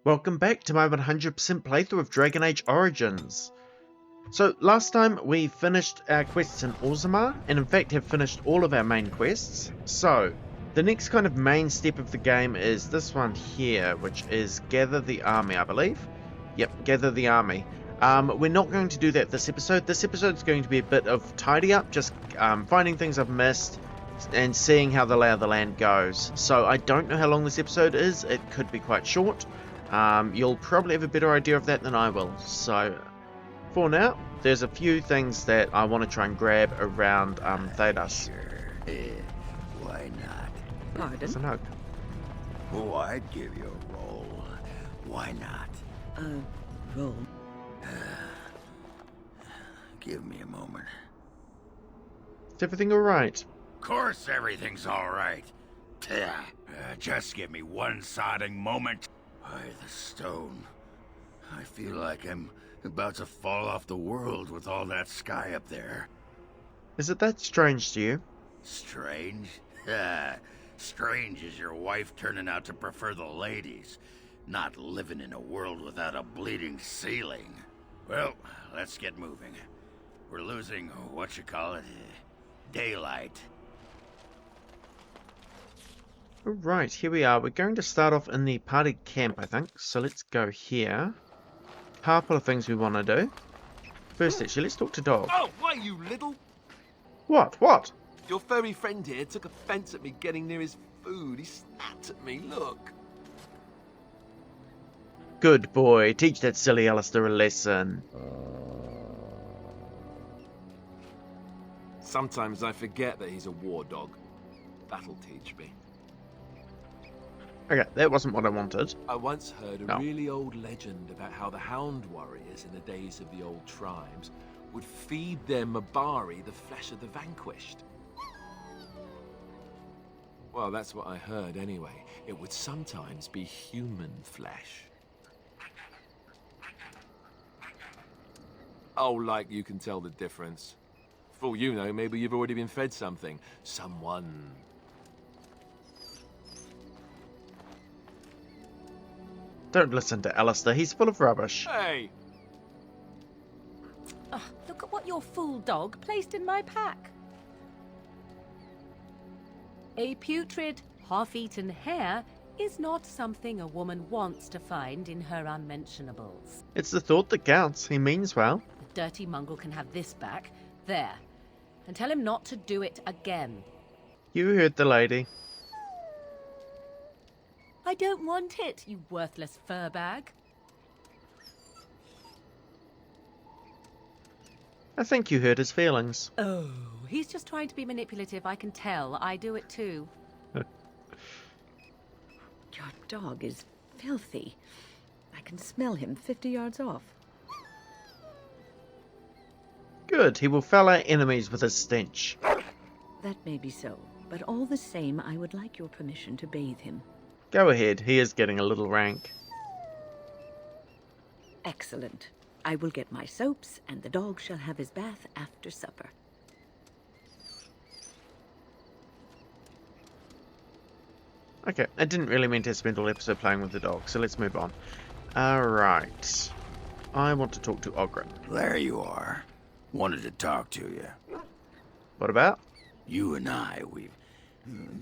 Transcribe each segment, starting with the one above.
Welcome back to my 100% playthrough of Dragon Age Origins. So last time we finished our quests in Orzammar, and in fact have finished all of our main quests. So the next kind of main step of the game is this one here, which is gather the army, I believe. Yep, gather the army. We're not going to do that this episode. This episode is going to be a bit of tidy up, just finding things I've missed and seeing how the lay of the land goes. So I don't know how long this episode is. It could be quite short. You'll probably have a better idea of that than I will. So for now, there's a few things that I want to try and grab around Thedas. Sure. Why not? Pardon? So no. Oh, I'd give you a roll. Why not? Roll. Give me a moment. Is everything alright? Of course everything's all right. Just give me one sodding moment. By the stone. I feel like I'm about to fall off the world with all that sky up there. Is it that strange to you? Strange? Strange is your wife turning out to prefer the ladies, not living in a world without a bleeding ceiling. Well, let's get moving. We're losing, daylight. Alright, here we are. We're going to start off in the party camp, I think. So let's go here. Couple of things we want to do. First, actually, let's talk to Dog. Oh, why, you little... What? What? Your furry friend here took offense at me getting near his food. He snapped at me, look. Good boy. Teach that silly Alistair a lesson. Sometimes I forget that he's a war dog. That'll teach me. Okay, that wasn't what I wanted. I once heard a No. really old legend about how the Hound warriors in the days of the old tribes would feed their Mabari the flesh of the vanquished. Well, that's what I heard anyway. It would sometimes be human flesh. Oh, like you can tell the difference. For all you know, maybe you've already been fed something. Someone. Don't listen to Alistair. He's full of rubbish. Hey! Look at what your fool dog placed in my pack. A putrid, half-eaten hare is not something a woman wants to find in her unmentionables. It's the thought that counts. He means well. The dirty mongrel can have this back. There. And tell him not to do it again. You heard the lady. I don't want it, you worthless fur bag. I think you hurt his feelings. Oh, he's just trying to be manipulative, I can tell. I do it too. Your dog is filthy. I can smell him 50 yards off. Good. He will fell our enemies with his stench. That may be so, but all the same, I would like your permission to bathe him. Go ahead. He is getting a little rank. Excellent. I will get my soaps, and the dog shall have his bath after supper. Okay, I didn't really mean to spend all episode playing with the dog, so let's move on. Alright. I want to talk to Ogren. There you are. Wanted to talk to you. What about? You and I,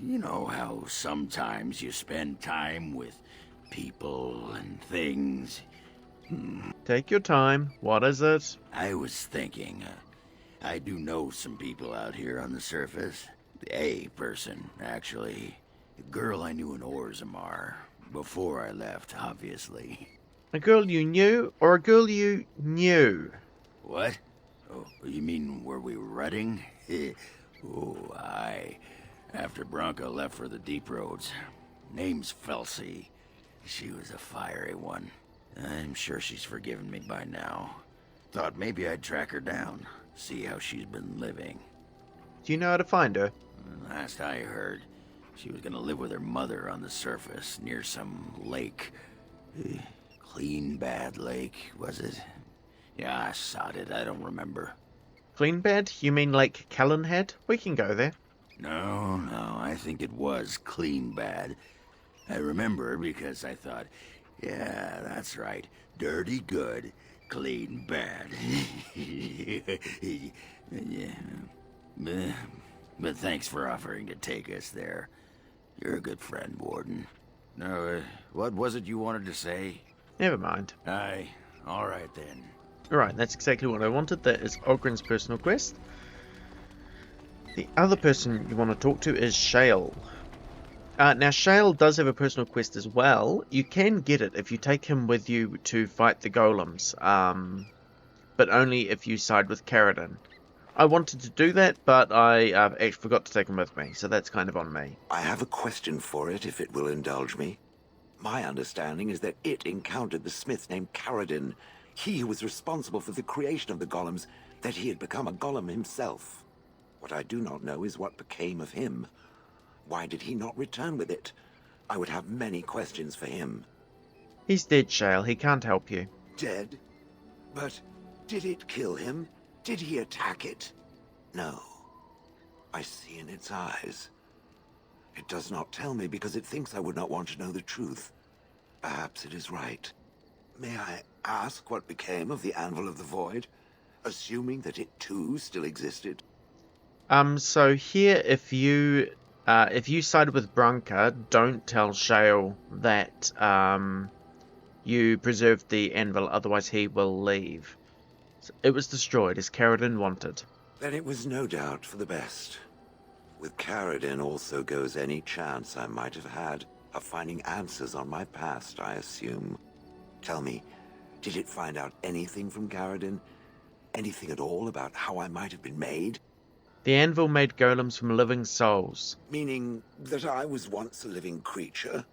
you know how sometimes you spend time with people and things. Take your time. What is it? I was thinking, I do know some people out here on the surface. A person, actually. A girl I knew in Orzammar. Before I left, obviously. A girl you knew, or a girl you knew? What? Oh, you mean were we rutting? Oh, aye. After Bronco left for the deep roads. Name's Felsi. She was a fiery one. I'm sure she's forgiven me by now. Thought maybe I'd track her down, see how she's been living. Do you know how to find her? Last I heard, she was gonna live with her mother on the surface near some lake. Clean Bad Lake, was it? Yeah, I sod it, I don't remember. Clean Bed? You mean Lake Callanhead? We can go there. No, I think it was Clean Bad. I remember because I thought Yeah, that's right. Dirty good, clean bad. Yeah. But thanks for offering to take us there. You're a good friend, Warden. No, what was it you wanted to say? Never mind. Aye, all right then. Right, that's exactly what I wanted. That is Ogren's personal quest. The other person you want to talk to is Shale. Now, Shale does have a personal quest as well. You can get it if you take him with you to fight the golems, but only if you side with Caridin. I wanted to do that, but I actually forgot to take him with me, so that's kind of on me. I have a question for it, if it will indulge me. My understanding is that it encountered the smith named Caridin, he who was responsible for the creation of the golems, that he had become a golem himself. What I do not know is what became of him. Why did he not return with it? I would have many questions for him. He's dead, Shale. He can't help you. Dead? But did it kill him? Did he attack it? No. I see in its eyes. It does not tell me because it thinks I would not want to know the truth. Perhaps it is right. May I ask what became of the Anvil of the Void, assuming that it too still existed? So here, if you side with Branka, don't tell Shale that you preserved the anvil, otherwise he will leave. It was destroyed as Caridin wanted. Then it was no doubt for the best. With Caridin also goes any chance I might have had of finding answers on my past, I assume. Tell me, did it find out anything from Caridin? Anything at all about how I might have been made? The anvil made golems from living souls. Meaning that I was once a living creature?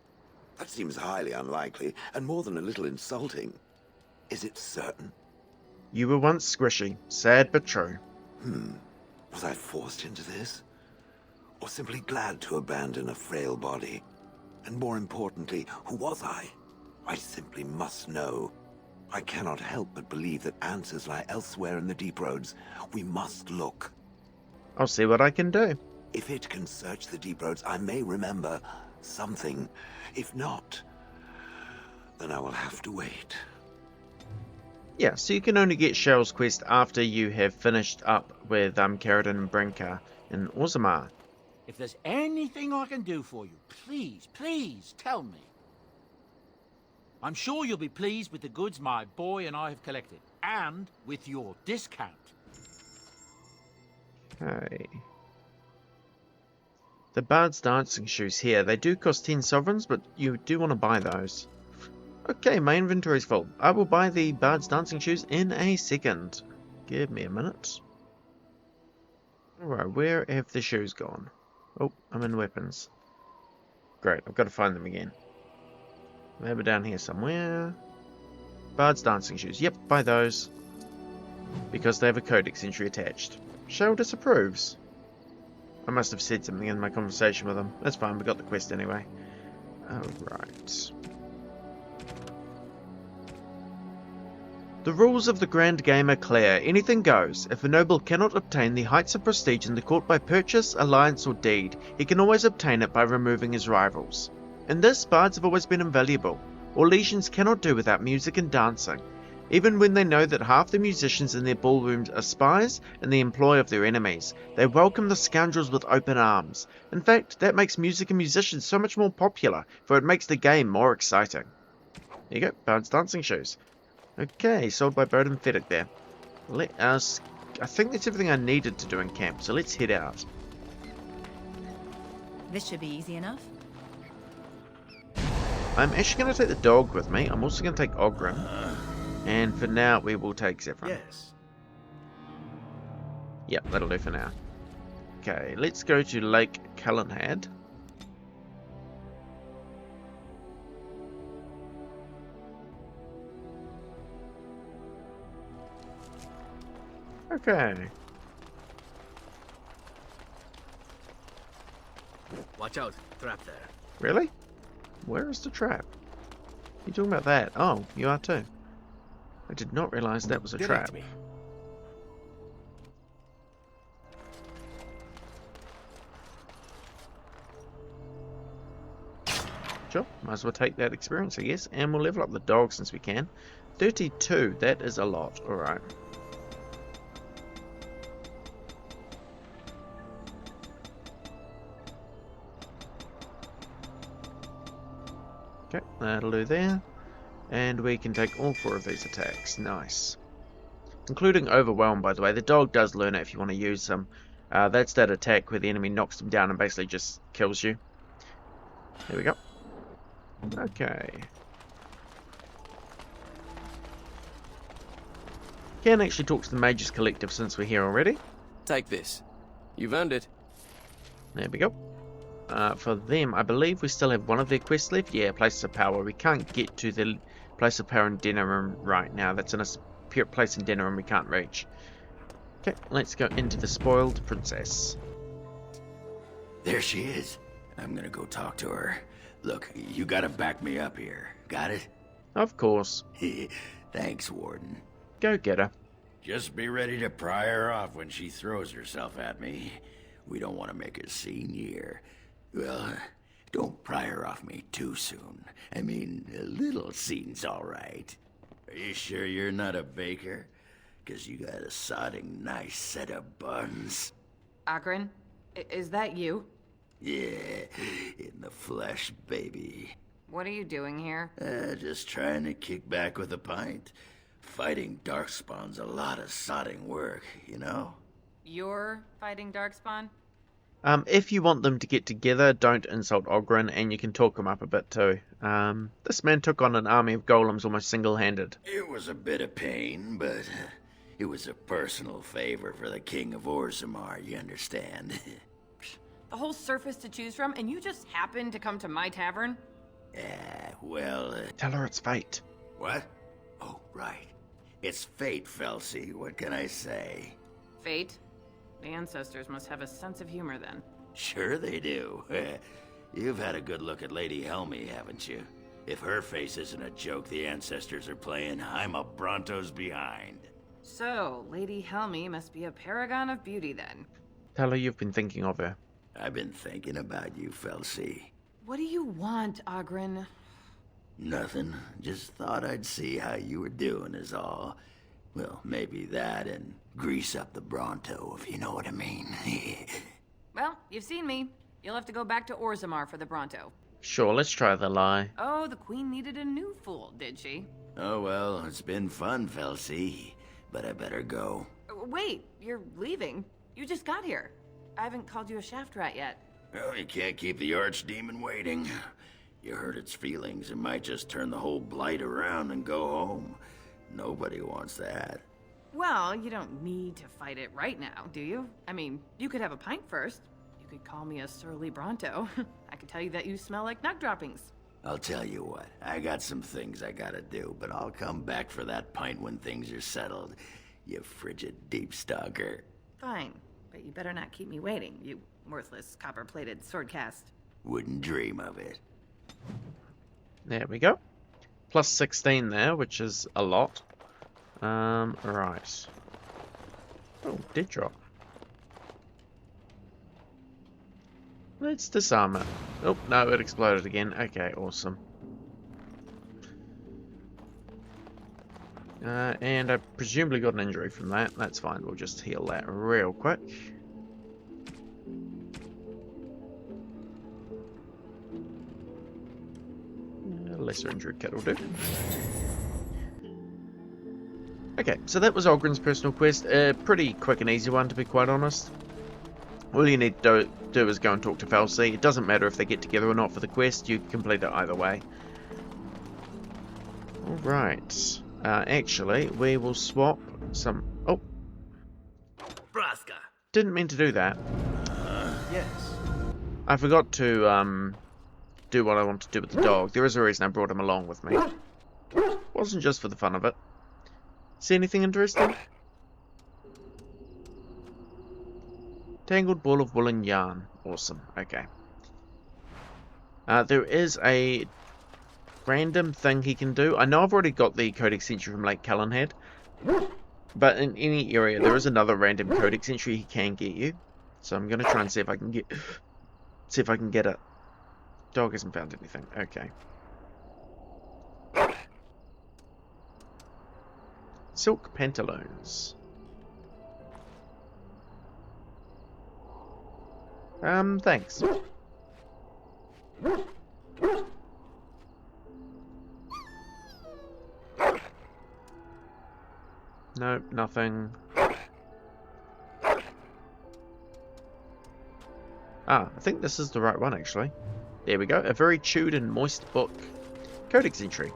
That seems highly unlikely, and more than a little insulting. Is it certain? You were once squishy. Sad but true. Was I forced into this? Or simply glad to abandon a frail body? And more importantly, who was I? I simply must know. I cannot help but believe that answers lie elsewhere in the deep roads. We must look. I'll see what I can do. If it can search the deep roads, I may remember something. If not, then I will have to wait. Yeah, so you can only get Shale's quest after you have finished up with Caridin and Branka in Orzammar. If there's anything I can do for you, please tell me. I'm sure you'll be pleased with the goods my boy and I have collected, and with your discount. Okay. The Bard's Dancing Shoes here. They do cost 10 sovereigns, but you do want to buy those. Okay, my inventory's full. I will buy the Bard's Dancing Shoes in a second. Give me a minute. Alright, where have the shoes gone? Oh, I'm in weapons. Great, I've got to find them again. Maybe down here somewhere. Bard's Dancing Shoes. Yep, buy those. Because they have a codex entry attached. Shale disapproves. I must have said something in my conversation with him. That's fine, we got the quest anyway. Alright. The rules of the Grand Game are clear. Anything goes. If a noble cannot obtain the heights of prestige in the court by purchase, alliance or deed, he can always obtain it by removing his rivals. In this, bards have always been invaluable. Orlesians cannot do without music and dancing. Even when they know that half the musicians in their ballrooms are spies in the employ of their enemies, they welcome the scoundrels with open arms. In fact, that makes music and musicians so much more popular, for it makes the game more exciting. There you go, Bard's Dancing Shoes. Okay, sold by Bowden Feddick there. Let us... I think that's everything I needed to do in camp, so let's head out. This should be easy enough. I'm actually going to take the dog with me. I'm also going to take Ogren. And for now, we will take Zephyr. Yes. Yep, that'll do for now. Okay, let's go to Lake Callanhad. Okay. Watch out, trap there. Really? Where is the trap? You talking about that? Oh, you are too. I did not realize that was a trap. Me. Sure, might as well take that experience, I guess. And we'll level up the dog since we can. 32, that is a lot. Alright. Okay, that'll do there. And we can take all 4 of these attacks. Nice. Including Overwhelm, by the way. The dog does learn it if you want to use them. That's that attack where the enemy knocks them down and basically just kills you. There we go. Okay. Can actually talk to the Mages Collective since we're here already. Take this. You've earned it. There we go. For them, I believe we still have one of their quests left. Yeah, Place of Power. We can't get to the Place of Power in Denerim right now. That's in a place in Denerim we can't reach. Okay, let's go into the Spoiled Princess. There she is. I'm gonna go talk to her. Look, you gotta back me up here. Got it? Of course. Thanks, Warden. Go get her. Just be ready to pry her off when she throws herself at me. We don't want to make a scene here. Well, don't pry her off me too soon. I mean, a little scene's all right. Are you sure you're not a baker? 'Cause you got a sodding nice set of buns. Oghren, is that you? Yeah, in the flesh, baby. What are you doing here? Just trying to kick back with a pint. Fighting Darkspawn's a lot of sodding work, you know? You're fighting Darkspawn? If you want them to get together, don't insult Oghren, and you can talk him up a bit too. This man took on an army of golems almost single-handed. It was a bit of pain, but it was a personal favor for the King of Orzammar, you understand? The whole surface to choose from, and you just happened to come to my tavern? Well... Tell her it's fate. What? Oh, right. It's fate, Felsi. What can I say? Fate? The ancestors must have a sense of humor then. Sure they do. You've had a good look at Lady Helmi, haven't you? If her face isn't a joke the ancestors are playing, I'm a Bronto's behind. So, Lady Helmi must be a paragon of beauty then. Tell her you've been thinking of her. I've been thinking about you, Felsi. What do you want, Oghren? Nothing. Just thought I'd see how you were doing is all. Well, maybe that and grease up the Bronto, if you know what I mean. Well, you've seen me. You'll have to go back to Orzammar for the Bronto. Sure, let's try the lie. Oh, the Queen needed a new fool, did she? Oh, well, it's been fun, Felsi. But I better go. Wait, you're leaving? You just got here. I haven't called you a shaft rat yet. Well, you can't keep the archdemon waiting. You hurt its feelings, it might just turn the whole blight around and go home. Nobody wants that. Well, you don't need to fight it right now, do you? I mean, you could have a pint first. You could call me a surly Bronto. I could tell you that you smell like nug droppings. I'll tell you what, I got some things I gotta do, but I'll come back for that pint when things are settled, you frigid deep stalker. Fine, but you better not keep me waiting, you worthless copper-plated swordcast. Wouldn't dream of it. There we go. Plus 16 there, which is a lot. Right. Oh, dead drop. Let's disarm it. Oh, no, it exploded again. Okay, awesome. And I presumably got an injury from that. That's fine, we'll just heal that real quick. Lesser injured kit will do. Okay, so that was Ogren's personal quest. A pretty quick and easy one, to be quite honest. All you need to do is go and talk to Felsi. It doesn't matter if they get together or not for the quest, you complete it either way. Alright. Actually, we will swap some... Oh! Braska! Didn't mean to do that. Yes. I forgot to, do what I want to do with the dog. There is a reason I brought him along with me. Wasn't just for the fun of it. See anything interesting? Tangled ball of woolen yarn. Awesome. Okay. There is a random thing he can do. I know I've already got the Codex Entry from Lake Callanhead, but in any area there is another random Codex Entry he can get you. So I'm gonna try and see if I can get it. Dog hasn't found anything. Okay. Silk pantaloons. Thanks. Nope, nothing. I think this is the right one, actually. There we go. A very chewed and moist book. Codex entry.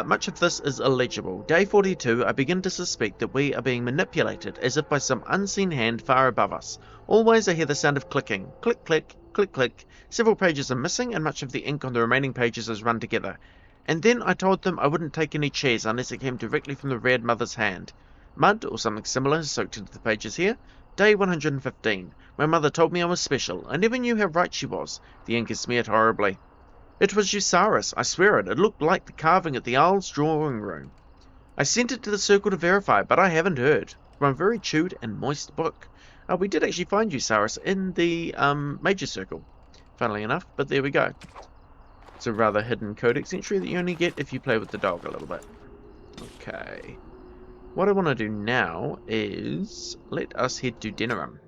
Much of this is illegible. Day 42, I begin to suspect that we are being manipulated, as if by some unseen hand far above us. Always I hear the sound of clicking. Click, click, click, click. Several pages are missing, and much of the ink on the remaining pages is run together. And then I told them I wouldn't take any chairs unless it came directly from the Red Mother's hand. Mud, or something similar, is soaked into the pages here. Day 115. My mother told me I was special. I never knew how right she was. The ink is smeared horribly. It was Eusaris, I swear it. It looked like the carving at the Owl's drawing room. I sent it to the Circle to verify, but I haven't heard. From a very chewed and moist book. We did actually find Eusaris in the Major Circle, funnily enough, but there we go. It's a rather hidden codex entry that you only get if you play with the dog a little bit. Okay. What I want to do now is let us head to Denerim.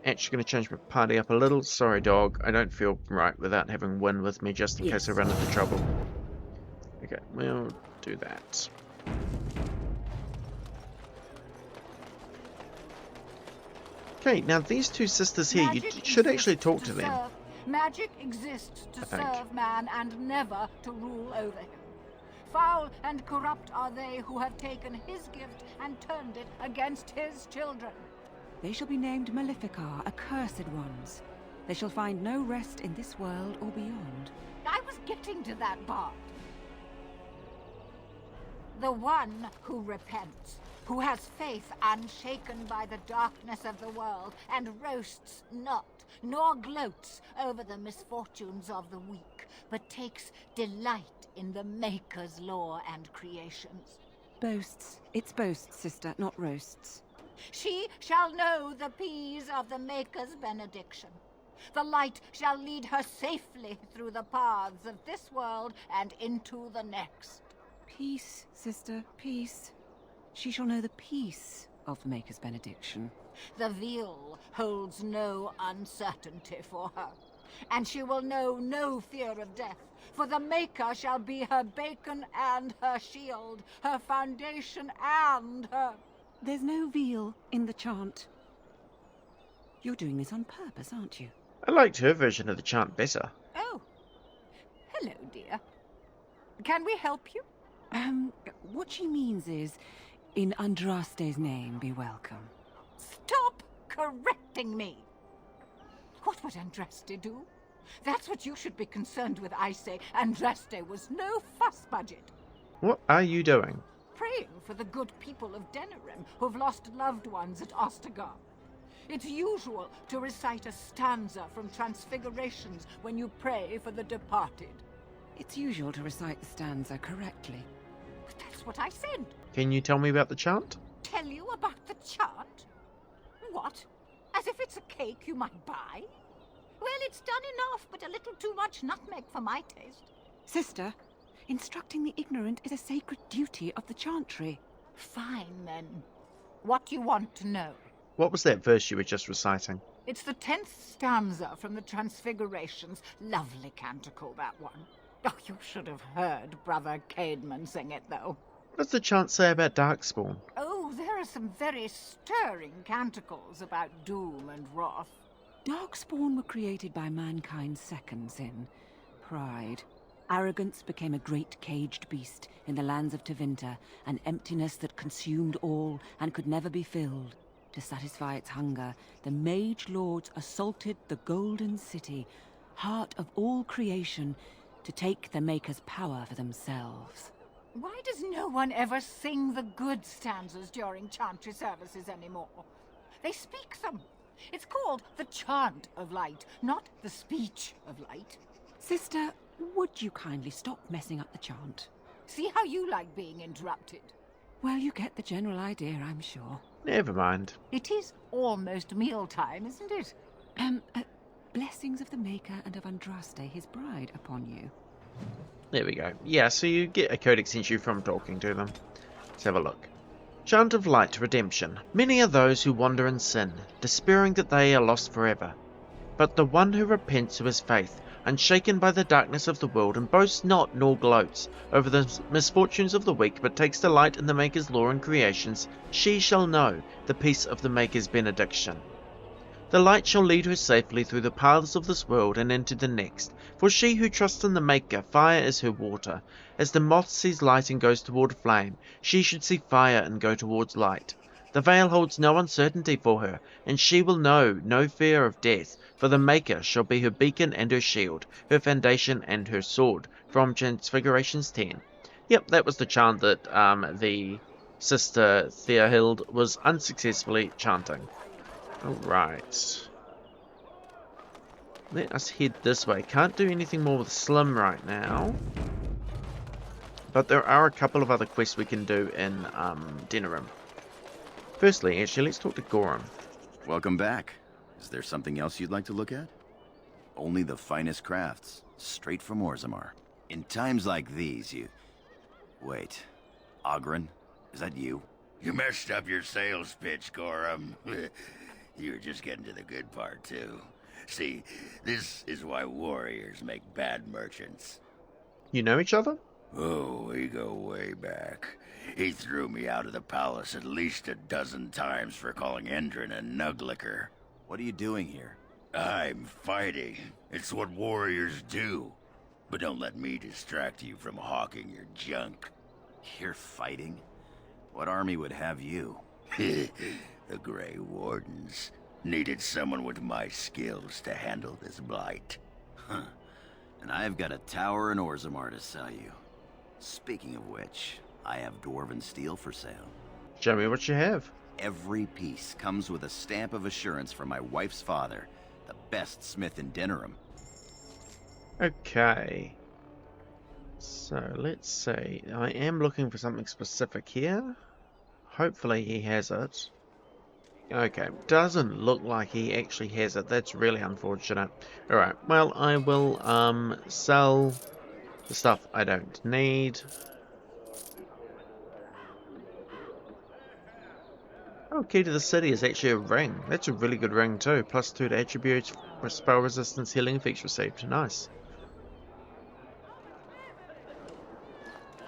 Actually going to change my party up a little. Sorry, dog. I don't feel right without having Win with me just in case I run into trouble. Okay, we'll do that. Okay, now these two sisters here, you should actually talk to them. Magic exists to serve man and never to rule over him. Foul and corrupt are they who have taken his gift and turned it against his children. They shall be named Maleficar, accursed ones. They shall find no rest in this world or beyond. I was getting to that part. The one who repents, who has faith unshaken by the darkness of the world, and roasts not, nor gloats over the misfortunes of the weak, but takes delight in the Maker's law and creations. Boasts. It's boasts, sister, not roasts. She shall know the peace of the Maker's benediction. The light shall lead her safely through the paths of this world and into the next. Peace, sister, peace. She shall know the peace of the Maker's benediction. The veil holds no uncertainty for her, and she will know no fear of death, for the Maker shall be her beacon and her shield, her foundation and her... There's no veal in the chant. You're doing this on purpose, aren't you? I liked her version of the chant better. Oh. Hello, dear. Can we help you? What she means is, in Andraste's name, be welcome. Stop correcting me! What would Andraste do? That's what you should be concerned with, I say. Andraste was no fuss budget. What are you doing? Praying for the good people of Denerim who've lost loved ones at Ostagar. It's usual to recite a stanza from Transfigurations when you pray for the departed. It's usual to recite the stanza correctly. But that's what I said. Can you tell me about the chant? Tell you about the chant? What? As if it's a cake you might buy? Well, it's done enough, but a little too much nutmeg for my taste. Sister, instructing the ignorant is a sacred duty of the chantry. Fine, then. What do you want to know? What was that verse you were just reciting? It's the 10th stanza from the Transfigurations. Lovely canticle, that one. Oh, you should have heard Brother Caedmon sing it, though. What does the chant say about Darkspawn? Oh, there are some very stirring canticles about doom and wrath. Darkspawn were created by mankind's second sin, pride. Arrogance became a great caged beast in the lands of Tevinter, an emptiness that consumed all and could never be filled. To satisfy its hunger, the mage lords assaulted the Golden City, heart of all creation, to take the Maker's power for themselves. Why does no one ever sing the good stanzas during chantry services anymore? They speak them. It's called the Chant of Light, not the Speech of Light. Sister, would you kindly stop messing up the chant? See how you like being interrupted. Well, you get the general idea, I'm sure. Never mind. It is almost mealtime, isn't it? Blessings of the Maker and of Andraste, his bride, upon you. There we go. Yeah, so you get a codex entry from talking to them. Let's have a look. Chant of Light, Redemption. Many are those who wander in sin, despairing that they are lost forever. But the one who repents, who has faith, unshaken by the darkness of the world, and boasts not nor gloats over the misfortunes of the weak, but takes delight in the Maker's law and creations, she shall know the peace of the Maker's benediction. The light shall lead her safely through the paths of this world and into the next, for she who trusts in the Maker, fire is her water. As the moth sees light and goes toward flame, she should see fire and go towards light. The veil holds no uncertainty for her, and she will know no fear of death, for the Maker shall be her beacon and her shield, her foundation and her sword, from Transfigurations 10. Yep, that was the chant that the sister Theohild was unsuccessfully chanting. Alright. Let us head this way. Can't do anything more with Slim right now. But there are a couple of other quests we can do in Denerim. Firstly, actually, let's talk to Gorham. Welcome back. Is there something else you'd like to look at? Only the finest crafts, straight from Orzammar. In times like these, you... Wait. Oghren? Is that you? You messed up your sales pitch, Gorham. You were just getting to the good part, too. See, this is why warriors make bad merchants. You know each other? Oh, we go way back. He threw me out of the palace at least a dozen times for calling Endrin a nuglicker. What are you doing here? I'm fighting. It's what warriors do. But don't let me distract you from hawking your junk. You're fighting? What army would have you? The Grey Wardens needed someone with my skills to handle this blight. Huh. And I've got a tower in Orzammar to sell you. Speaking of which, I have dwarven steel for sale. Show me what you have. Every piece comes with a stamp of assurance from my wife's father, the best smith in Denerim. Okay. So, let's see. I am looking for something specific here. Hopefully he has it. Okay, doesn't look like he actually has it. That's really unfortunate. Alright, well, I will sell the stuff I don't need. Oh, key to the city is actually a ring. That's a really good ring too. +2 to attributes, spell resistance, healing effects received. Nice.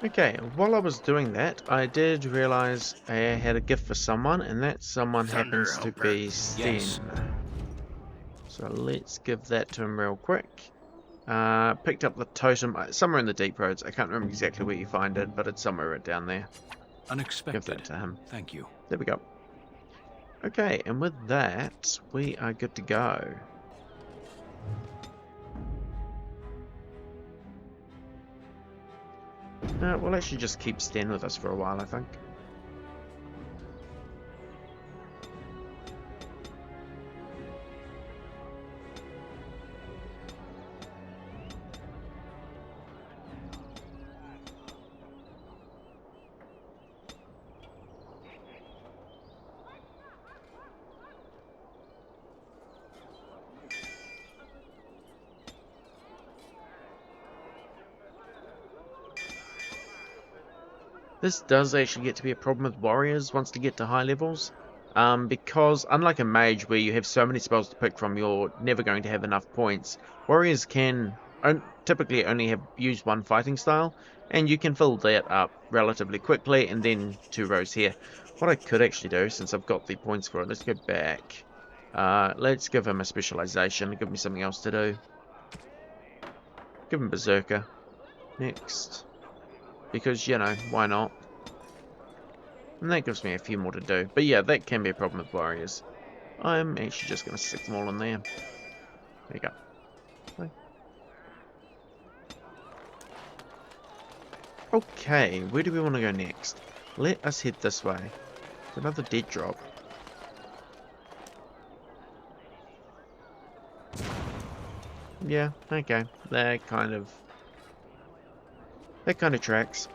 Okay, while I was doing that, I did realise I had a gift for someone, and that someone happens to be Sten. Yes. So let's give that to him real quick. Picked up the totem somewhere in the Deep Roads. I can't remember exactly where you find it, but it's somewhere right down there. Unexpected. Give that to him. Thank you. There we go. Okay, and with that, we are good to go. We'll actually just keep Sten with us for a while, I think. This does actually get to be a problem with warriors once they get to high levels, because unlike a mage where you have so many spells to pick from, you're never going to have enough points. Warriors can typically only have used one fighting style, and you can fill that up relatively quickly, and then 2 rows here. What I could actually do, since I've got the points for it, let's go back. Let's give him a specialization, give me something else to do. Give him Berserker. Next. Because, you know, why not? And that gives me a few more to do. But yeah, that can be a problem with warriors. I'm actually just going to stick them all in there. There you go. Okay, where do we want to go next? Let us head this way. Another dead drop. Yeah, okay. That kind of tracks.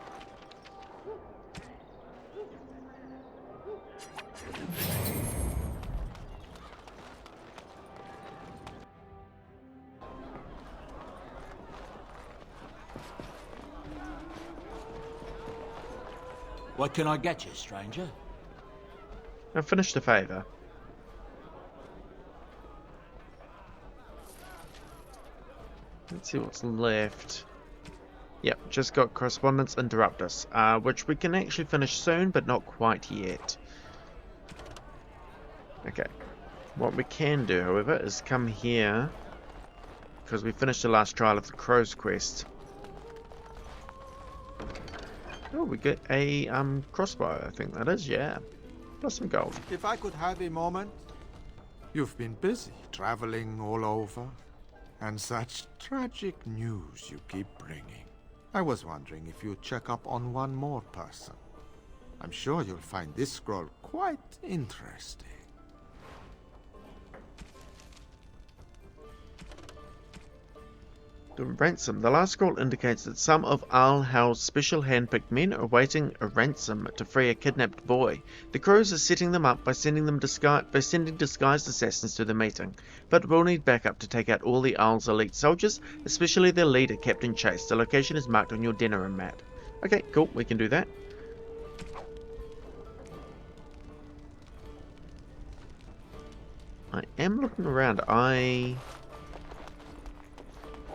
What can I get you, stranger? I finished a favour. Let's see what's left. Yep, just got Correspondence Interruptus, which we can actually finish soon, but not quite yet. Okay. What we can do, however, is come here, because we finished the last trial of the Crow's Quest. Oh, we get a crossbow, I think that is, yeah. Plus some gold. If I could have a moment. You've been busy traveling all over, and such tragic news you keep bringing. I was wondering if you'd check up on one more person. I'm sure you'll find this scroll quite interesting. The ransom. The last scroll indicates that some of Al Hal's special handpicked men are awaiting a ransom to free a kidnapped boy. The Crows are setting them up by sending disguised assassins to the meeting, but we'll need backup to take out all the Al's elite soldiers, especially their leader, Captain Chase. The location is marked on your Denerim map. Okay, cool, we can do that. I am looking around. I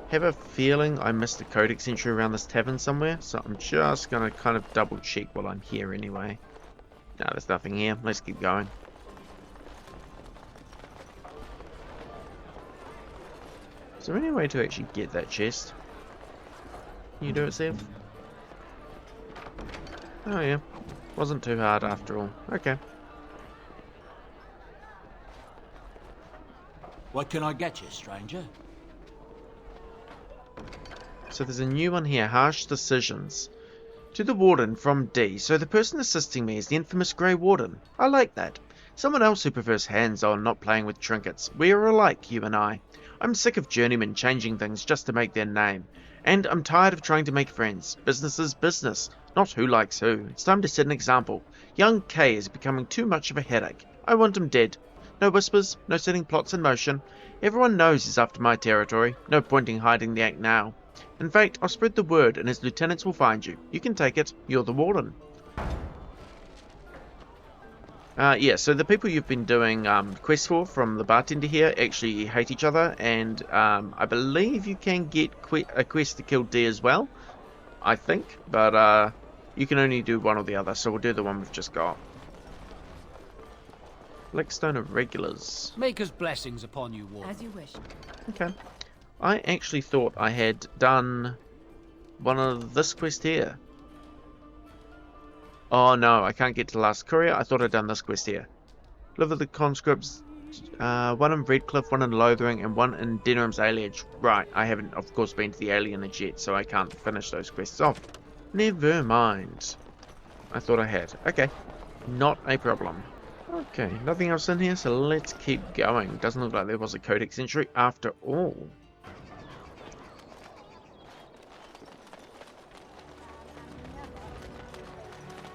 have a feeling I missed a codex entry around this tavern somewhere, so I'm just going to kind of double check while I'm here anyway. No, there's nothing here. Let's keep going. Is there any way to actually get that chest? Can you do it, Sev? Oh yeah. Wasn't too hard after all. Okay. What can I get you, stranger? So there's a new one here, Harsh Decisions. To the Warden from D. So the person assisting me is the infamous Grey Warden. I like that. Someone else who prefers hands-on, not playing with trinkets. We are alike, you and I. I'm sick of journeymen changing things just to make their name. And I'm tired of trying to make friends. Business is business, not who likes who. It's time to set an example. Young Kay is becoming too much of a headache. I want him dead. No whispers, no setting plots in motion. Everyone knows he's after my territory. No point in hiding the act now. In fact, I'll spread the word and his lieutenants will find you. You can take it. You're the Warden. Yeah, so the people you've been doing quests for from the bartender here actually hate each other, and I believe you can get a quest to kill D as well, I think, but you can only do one or the other, so we'll do the one we've just got. Blackstone of Regulars. Maker's blessings upon you, Warden. As you wish. Okay. I actually thought I had done one of this quest here. Oh no, I can't get to the last courier. I thought I'd done this quest here. Live of the conscripts, one in Redcliffe, one in Lothering, and one in Denerim's Alienage. Right, I haven't, of course, been to the Alienage yet, so I can't finish those quests off. Never mind. I thought I had. Okay, not a problem. Okay, nothing else in here, so let's keep going. Doesn't look like there was a codex entry after all.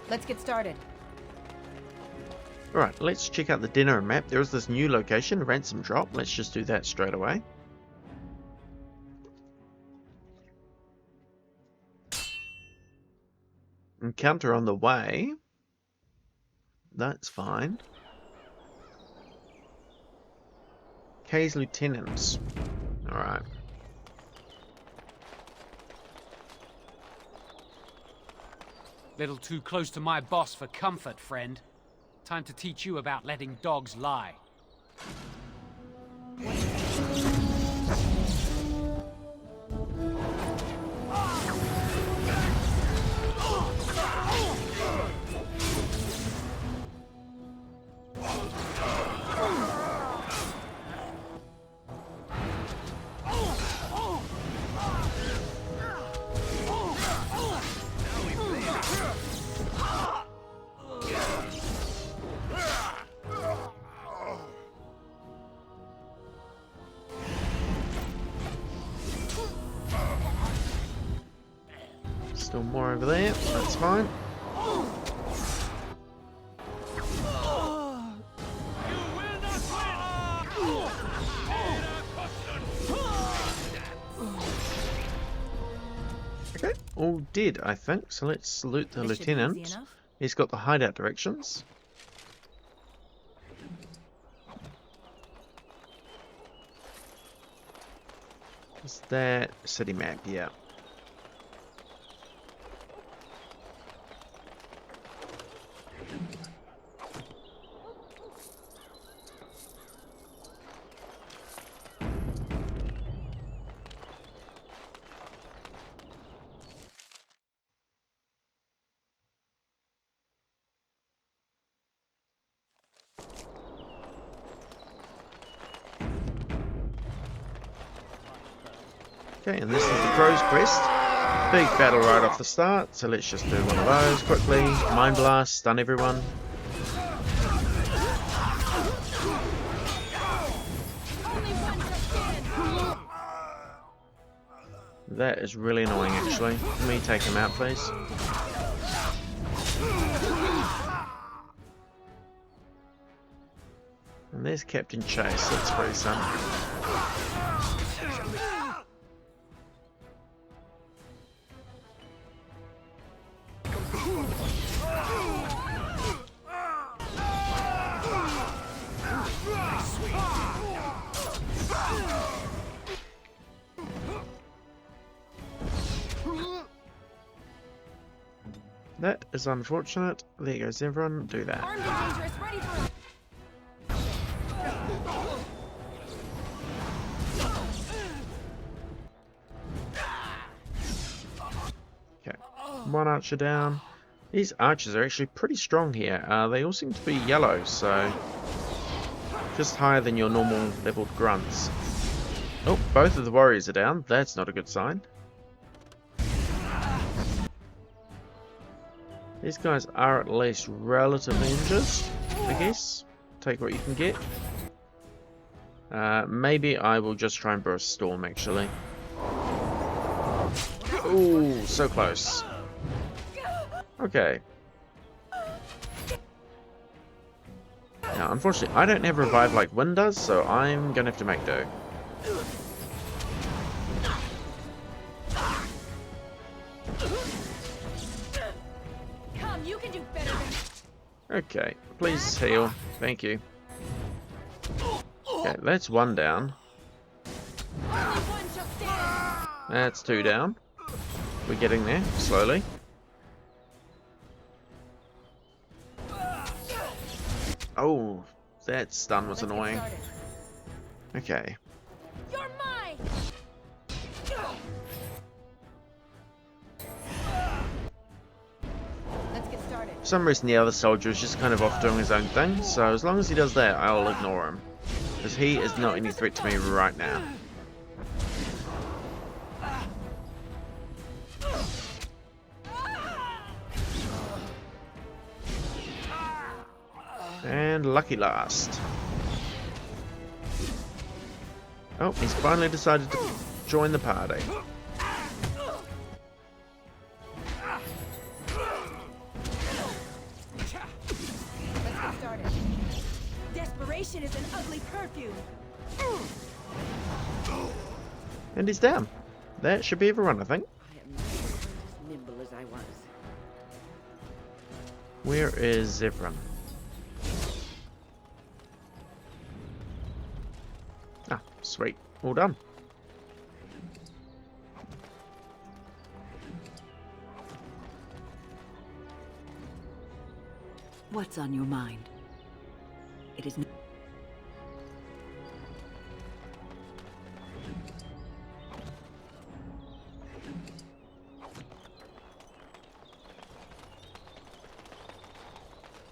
Let's get started. Alright, let's check out the Denerim map. There is this new location, Ransom Drop. Let's just do that straight away. Encounter on the way. That's fine. Kay's lieutenants. Alright. Little too close to my boss for comfort, friend. Time to teach you about letting dogs lie. Still more over there, that's fine. Okay, all dead, I think. So let's loot the lieutenant. He's got the hideout directions. Is that city map? Yeah. Okay, and this is the Crow's Quest. Big battle right off the start, so let's just do one of those quickly. Mind Blast, stun everyone. That is really annoying actually. Can we take him out please? And there's Captain Chase, that's pretty son. That is unfortunate. There goes everyone. Do that. Okay, one archer down. These archers are actually pretty strong here. They all seem to be yellow, so just higher than your normal leveled grunts. Oh, both of the warriors are down. That's not a good sign. These guys are at least relatively injured, I guess. Take what you can get. Maybe I will just try and brew a storm, actually. Ooh, so close. Okay. Now, unfortunately, I don't have revive like Wind does, so I'm gonna have to make do. Okay, please heal. Thank you. Okay, that's one down. That's two down. We're getting there, slowly. Oh, that stun was annoying. Okay. You're mine. Let's get started. For some reason the other soldier is just kind of off doing his own thing, so as long as he does that, I'll ignore him. Because he is not any threat to me right now. And lucky last. Oh, he's finally decided to join the party. Let's get started. Desperation is an ugly perfume. And he's down. That should be everyone, I think. I am not as nimble as I was. Where is everyone? Ah, sweet. All done. What's on your mind? It is not.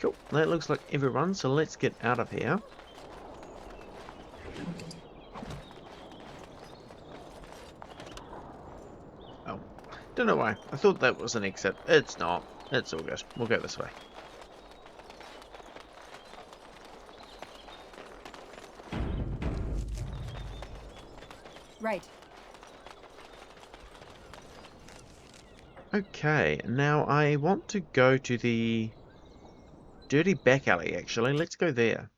Cool. That looks like everyone, so let's get out of here. Oh, don't know why. I thought that was an exit. It's not. It's all good. We'll go this way. Right. Okay, now I want to go to the dirty back alley, actually. Let's go there.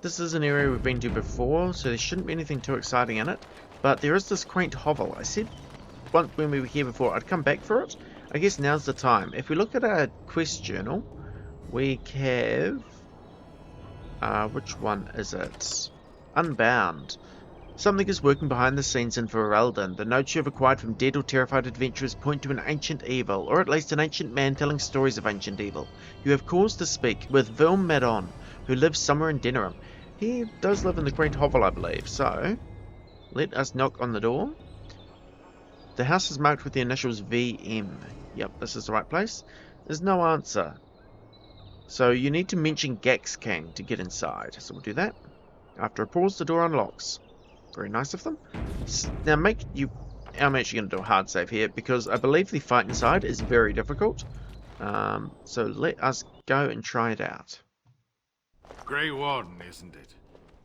This is an area we've been to before, so there shouldn't be anything too exciting in it. But there is this quaint hovel. I said once when we were here before I'd come back for it. I guess now's the time. If we look at our quest journal, we have... which one is it? Unbound. Something is working behind the scenes in Ferelden. The notes you have acquired from dead or terrified adventurers point to an ancient evil, or at least an ancient man telling stories of ancient evil. You have cause to speak with Vilm Madon, who lives somewhere in Denerim. He does live in the Quaint Hovel, I believe, so let us knock on the door. The house is marked with the initials VM. Yep, this is the right place. There's no answer. So you need to mention Gaxkang to get inside. So we'll do that. After a pause, the door unlocks. Very nice of them. Now I'm actually going to do a hard save here because I believe the fight inside is very difficult. So let us go and try it out. Grey Warden, isn't it?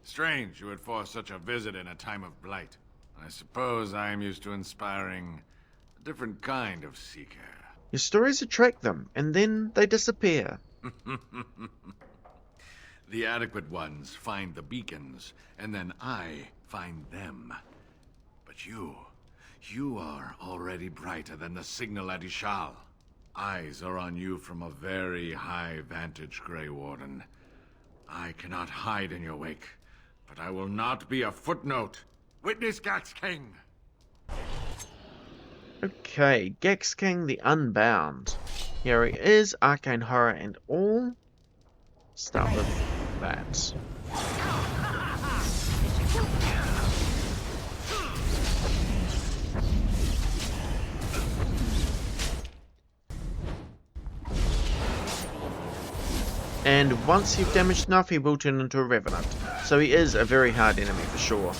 Strange you would force such a visit in a time of blight. I suppose I am used to inspiring a different kind of seeker. Your stories attract them, and then they disappear. The adequate ones find the beacons, and then I find them. But you are already brighter than the signal at Ishal. Eyes are on you from a very high vantage, Grey Warden. I cannot hide in your wake, but I will not be a footnote. Witness Gaxkang! Okay, Gaxkang the Unbound. Here he is, arcane horror and all. Start with that. And once you've damaged enough, he will turn into a Revenant. So he is a very hard enemy for sure.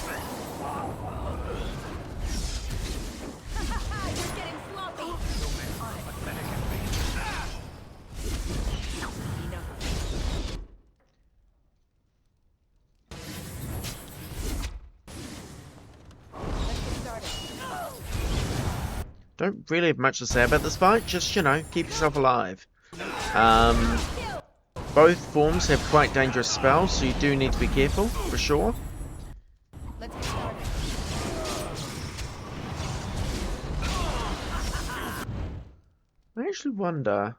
Don't really have much to say about this fight, just, you know, keep yourself alive. Both forms have quite dangerous spells, so you do need to be careful, for sure. Let's get started. I actually wonder...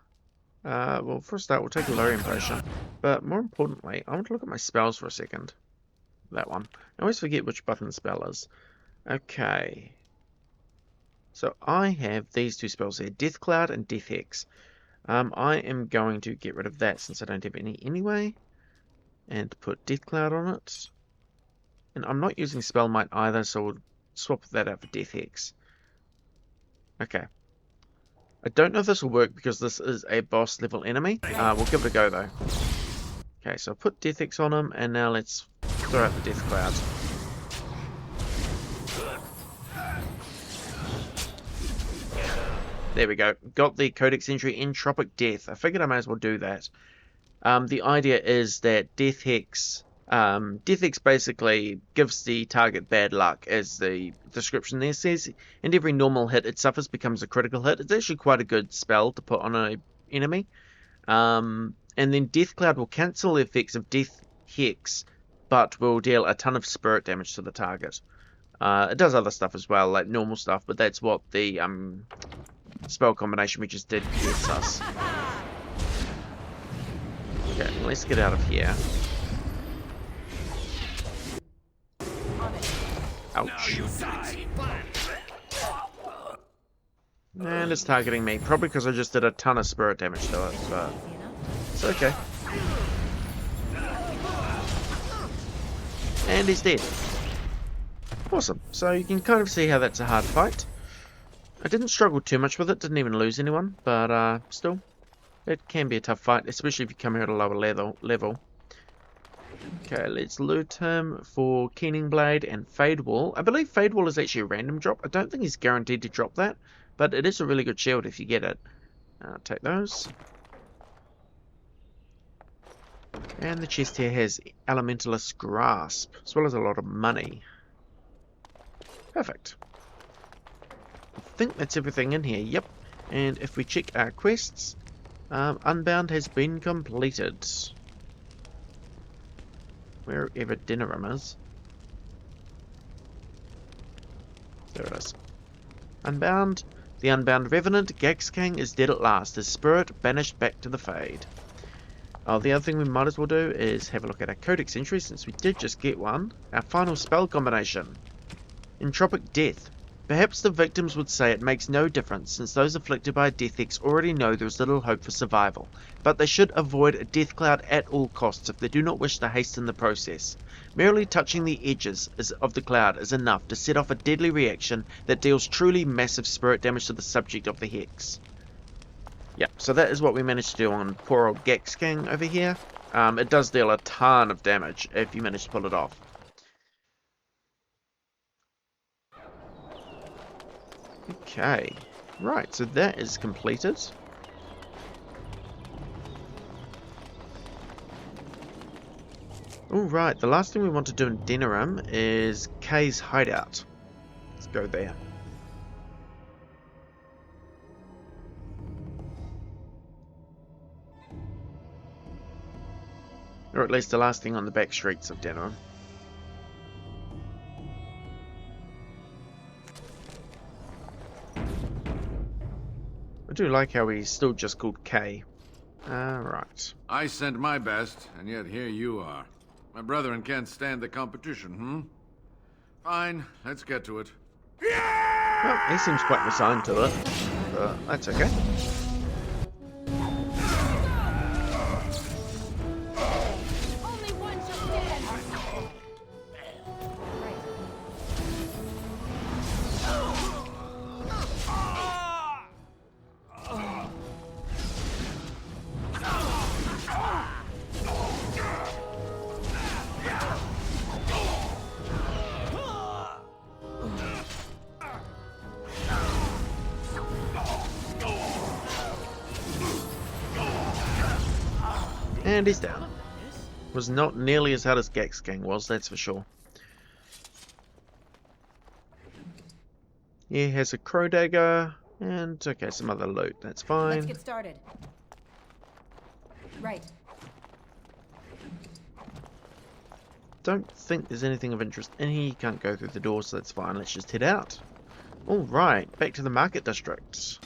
well, for a start, we'll take a Lorien potion. But more importantly, I want to look at my spells for a second. That one. I always forget which button the spell is. Okay. So I have these two spells here, Death Cloud and Death Hex. I am going to get rid of that since I don't have any anyway. And put Death Cloud on it. And I'm not using Spell Might either, so we'll swap that out for Death Hex. Okay. I don't know if this will work because this is a boss level enemy. We'll give it a go though. Okay, so I'll put Death Hex on him, and now let's throw out the Death Cloud. There we go. Got the Codex entry Entropic Death. I figured I might as well do that. The idea is that Death Hex basically gives the target bad luck, as the description there says, and every normal hit it suffers becomes a critical hit. It's actually quite a good spell to put on an enemy. And then Death Cloud will cancel the effects of Death Hex, but will deal a ton of spirit damage to the target. It does other stuff as well, like normal stuff, but that's what the spell combination we just did gets us. Okay, let's get out of here. Ouch. And it's targeting me, probably because I just did a ton of spirit damage to it, but it's okay. And he's dead. Awesome. So you can kind of see how that's a hard fight. I didn't struggle too much with it, didn't even lose anyone, but still, it can be a tough fight, especially if you come here at a lower level. Okay, let's loot him for Keening Blade and Fade Wall. I believe Fade Wall is actually a random drop. I don't think he's guaranteed to drop that, but it is a really good shield if you get it. Take those. And the chest here has Elementalist Grasp, as well as a lot of money. Perfect. I think that's everything in here, yep. And if we check our quests, Unbound has been completed. wherever Denerim is. There it is. Unbound. The unbound revenant, Gaxkang, is dead at last, his spirit banished back to the Fade. Oh, the other thing we might as well do is have a look at our Codex entry, since we did just get one. Our final spell combination. Entropic Death. Perhaps the victims would say it makes no difference, since those afflicted by a Death X already know there is little hope for survival, but they should avoid a death cloud at all costs if they do not wish to hasten the process. Merely touching the edges of the cloud is enough to set off a deadly reaction that deals truly massive spirit damage to the subject of the Hex. Yeah, so that is what we managed to do on poor old Gaxkang over here. It does deal a ton of damage if you manage to pull it off. Okay, right, so that is completed. Alright, the last thing we want to do in Denerim is Kay's hideout. Let's go there. Or at least the last thing on the back streets of Denerim. I do like how he's still just called Kay. Right. I sent my best, and yet here you are. My brethren can't stand the competition, Fine, let's get to it. Well, he seems quite resigned to it, but that's okay. And he's down. Was not nearly as hard as Gaxkang was, that's for sure. He has a crow dagger and okay, some other loot. That's fine. Let's get started. Right. Don't think there's anything of interest in here. You can't go through the door, so that's fine. Let's just head out. Alright, back to the market district.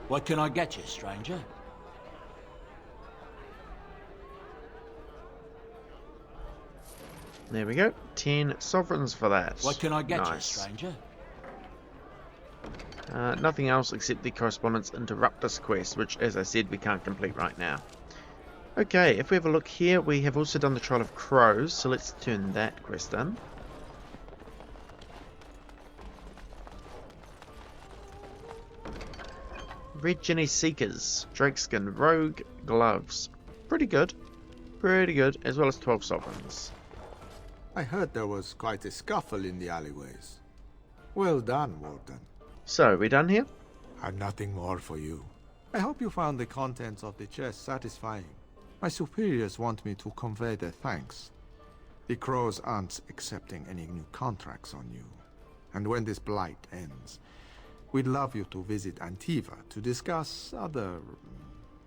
What can I get you, stranger? There we go. 10 sovereigns for that. What can I get you, Nice. stranger? Nothing else except the Correspondence Interruptus quest, which, as I said, we can't complete right now. Okay, if we have a look here, we have also done the Trial of Crows, so let's turn that quest in. Red Jenny Seekers, Drakeskin, Rogue, Gloves. Pretty good. Pretty good, as well as 12 sovereigns. I heard there was quite a scuffle in the alleyways. Well done, Warden. So, we done here? I've nothing more for you. I hope you found the contents of the chest satisfying. My superiors want me to convey their thanks. The Crows aren't accepting any new contracts on you. And when this blight ends, we'd love you to visit Antiva to discuss other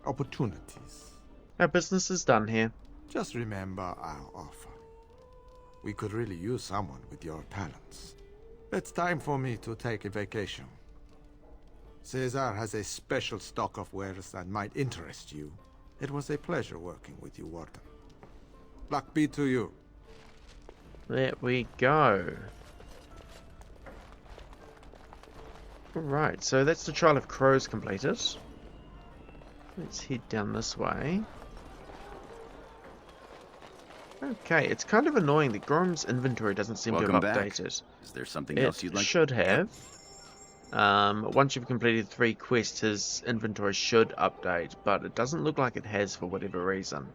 opportunities. Our business is done here. Just remember our offer. We could really use someone with your talents. It's time for me to take a vacation. Caesar has a special stock of wares that might interest you. It was a pleasure working with you, Warden. Luck be to you. There we go. Alright, so that's the Trial of Crows completed. Let's head down this way. Okay, it's kind of annoying that Gorham's inventory doesn't seem to have Welcome back. updated. Is there something It else you'd like? should have. Once you've completed 3 quests, his inventory should update, but it doesn't look like it has for whatever reason.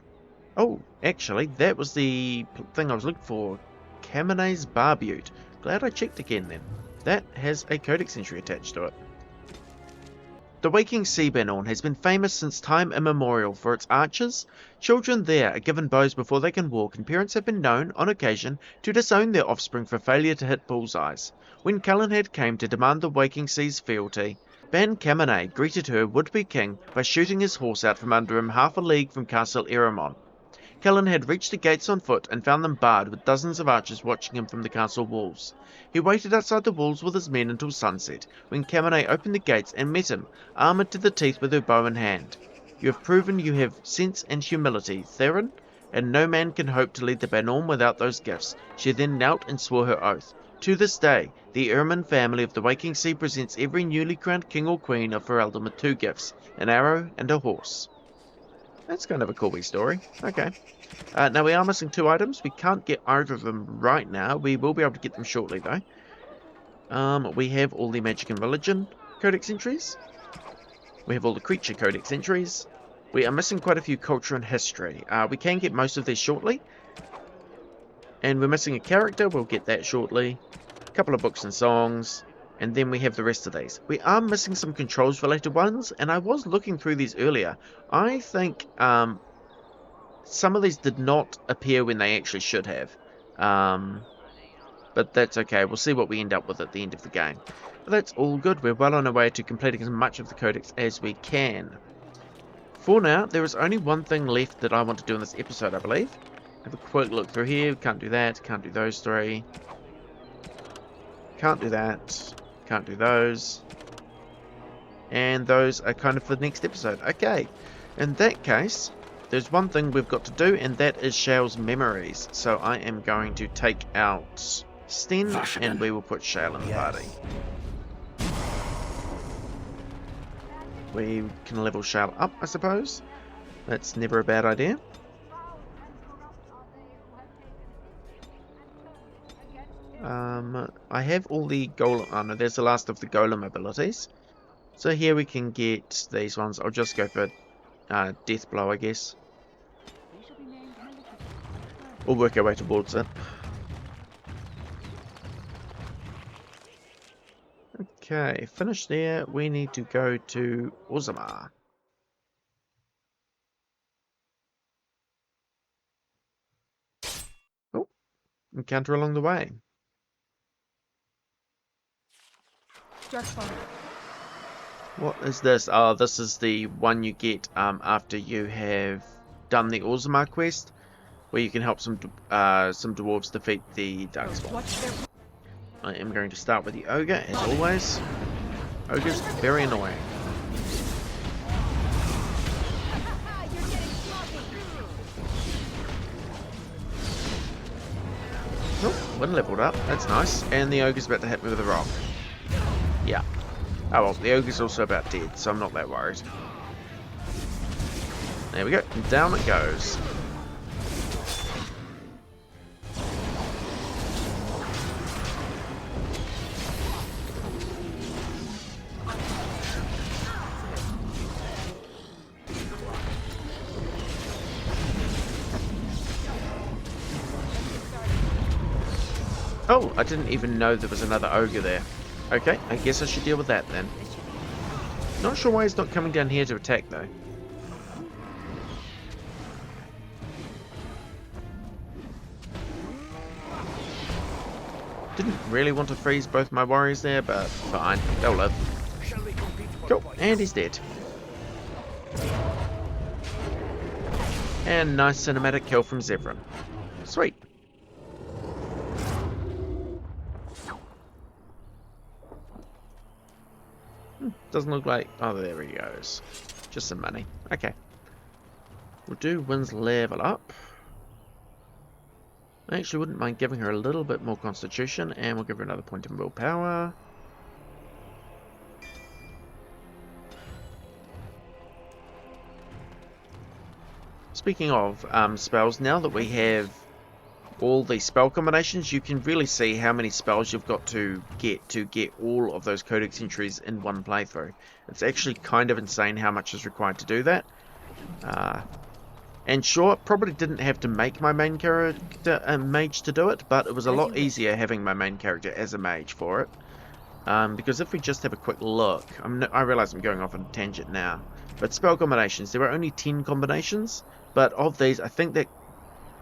Oh, actually, that was the thing I was looking for. Camonese Barbute. Glad I checked again then. That has a codex entry attached to it. The Waking Sea Benorn has been famous since time immemorial for its archers. Children there are given bows before they can walk, and parents have been known, on occasion, to disown their offspring for failure to hit bullseyes. When Calenhad came to demand the Waking Sea's fealty, Ban Camanei greeted her would-be king by shooting his horse out from under him half a league from Castle Eramon. Calenhad reached the gates on foot and found them barred with dozens of archers watching him from the castle walls. He waited outside the walls with his men until sunset, when Camanei opened the gates and met him, armoured to the teeth with her bow in hand. You have proven you have sense and humility, Theron, and no man can hope to lead the Benorn without those gifts. She then knelt and swore her oath. To this day, the Ermin family of the Waking Sea presents every newly crowned king or queen of Ferelden with 2 gifts, an arrow and a horse. That's kind of a cool wee story. Okay. Now we are missing 2 items. We can't get either of them right now. We will be able to get them shortly though. We have all the magic and religion codex entries. We have all the creature codex entries. We are missing quite a few culture and history. We can get most of these shortly. And we're missing a character. We'll get that shortly. A couple of books and songs. And then we have the rest of these. We are missing some controls related ones, and I was looking through these earlier. I think some of these did not appear when they actually should have. But that's okay. We'll see what we end up with at the end of the game. But that's all good. We're well on our way to completing as much of the codex as we can. For now, there is only one thing left that I want to do in this episode, I believe. Have a quick look through here. Can't do that. Can't do those 3. Can't do that. Can't do those. And those are kind of for the next episode. Okay. In that case, there's one thing we've got to do, and that is Shale's memories. So I am going to take out Sten, and we will put Shale in the party. We can level Shale up, I suppose. That's never a bad idea. I have all the golem. Oh no, there's the last of the golem abilities. So here we can get these ones. I'll just go for death blow, I guess. We'll work our way towards it. Okay, finished there. We need to go to Orzammar. Oh, encounter along the way. What is this? Oh, this is the one you get after you have done the Orzammar quest, where you can help some dwarves defeat the Darkspawn. I am going to start with the ogre, as always. Ogre's very annoying. Oh, one leveled up. That's nice. And the ogre's about to hit me with a rock. Yeah. Oh well, the ogre's also about dead, so I'm not that worried. There we go. And down it goes. Oh, I didn't even know there was another ogre there. Okay, I guess I should deal with that then. Not sure why he's not coming down here to attack though. Didn't really want to freeze both my warriors there, but fine, they'll live. Cool, and he's dead. And nice cinematic kill from Zevran. Sweet. Doesn't look like... Oh, there he goes. Just some money. Okay. We'll do Wynn's level up. I actually wouldn't mind giving her a little bit more constitution, and we'll give her another point in willpower. Speaking of spells, now that we have all the spell combinations, you can really see how many spells you've got to get all of those codex entries in one playthrough. It's actually kind of insane how much is required to do that. And sure, probably didn't have to make my main character a mage to do it, but it was a lot easier having my main character as a mage for it. Because if we just have a quick look, I realize I'm going off on a tangent now, but spell combinations, there are only 10 combinations, but of these, I think that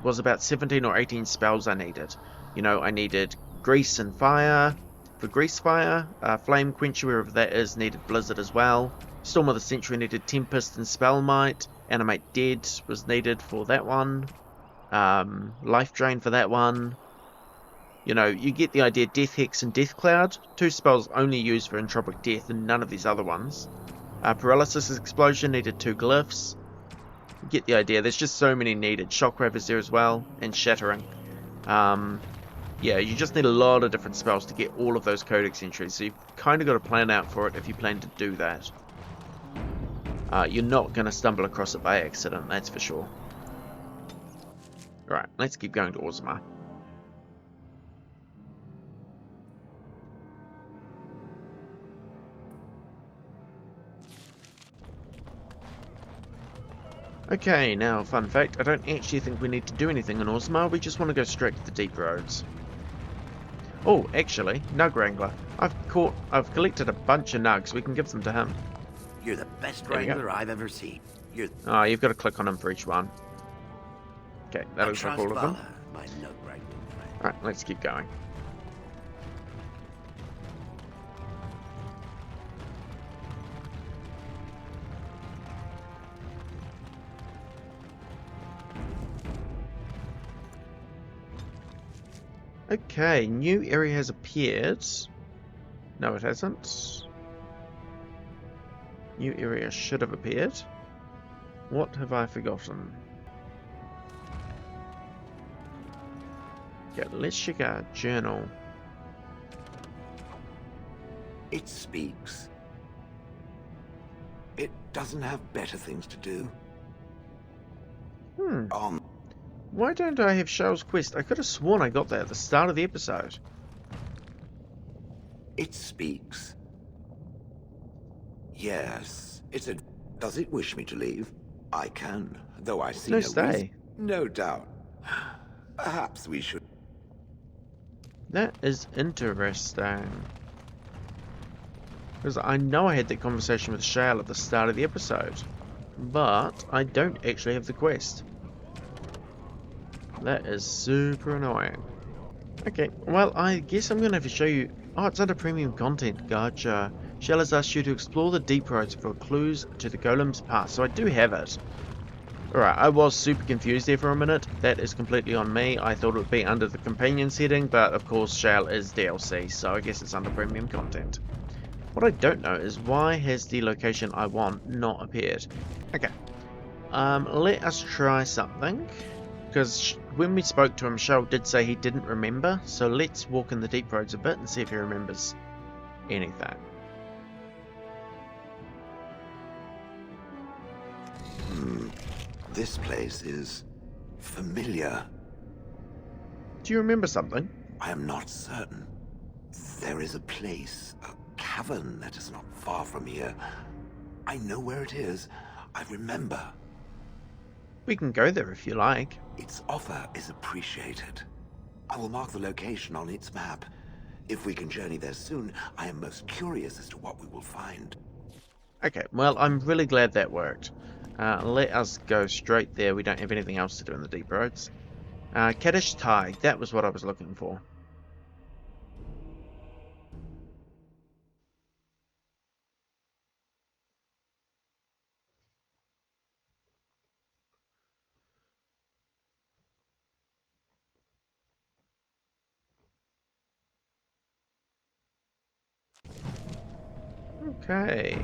was about 17 or 18 spells I needed. You know, I needed Grease and Fire for Grease Fire, Flame Quencher, wherever that is, needed Blizzard as well. Storm of the Century needed Tempest and Spell Might. Animate Dead was needed for that one. Life Drain for that one. You know, you get the idea. Death Hex and Death Cloud, 2 spells only used for Entropic Death and none of these other ones. Paralysis Explosion needed 2 glyphs. You get the idea, there's just so many needed. Shockwave is there as well, and Shattering. Yeah, you just need a lot of different spells to get all of those codex entries, so you've kind of got to plan out for it if you plan to do that. You're not going to stumble across it by accident, that's for sure. Alright, let's keep going to Orzammar. Okay, now, fun fact, I don't actually think we need to do anything in Orzammar, we just want to go straight to the deep roads. Oh, actually, Nug Wrangler. I've collected a bunch of nugs, we can give them to him. You're the best wrangler I've ever seen. Oh, you've got to click on him for each one. Okay, that looks like all of them. My nug wrangling friend. Alright, let's keep going. Okay, new area has appeared. No, it hasn't. New area should have appeared. What have I forgotten? Okay, let's check our journal. It speaks. It doesn't have better things to do. Why don't I have Shell's quest? I could have sworn I got that at the start of the episode. It speaks. Yes, does it wish me to leave? I can, though I see no stay. reason. No doubt. Perhaps we should. That is interesting. Because I know I had that conversation with Shale at the start of the episode, but I don't actually have the quest. That is super annoying. Okay, well, I guess I'm going to have to show you... Oh, it's under premium content. Gotcha. Shell has asked you to explore the deep roads for clues to the Golem's past, so I do have it. Alright, I was super confused there for a minute. That is completely on me. I thought it would be under the companion setting, but of course Shale is DLC, so I guess it's under premium content. What I don't know is why has the location I want not appeared. Okay. Let us try something. Because when we spoke to him, Shell did say he didn't remember, so let's walk in the deep roads a bit and see if he remembers anything. This place is familiar. Do you remember something? I am not certain. There is a place, a cavern that is not far from here. I know where it is. I remember. We can go there if you like. Its offer is appreciated. I will mark the location on its map. If we can journey there soon, I am most curious as to what we will find. Okay, well, I'm really glad that worked. Let us go straight there. We don't have anything else to do in the deep roads. Kaddish Thai, that was what I was looking for. Okay.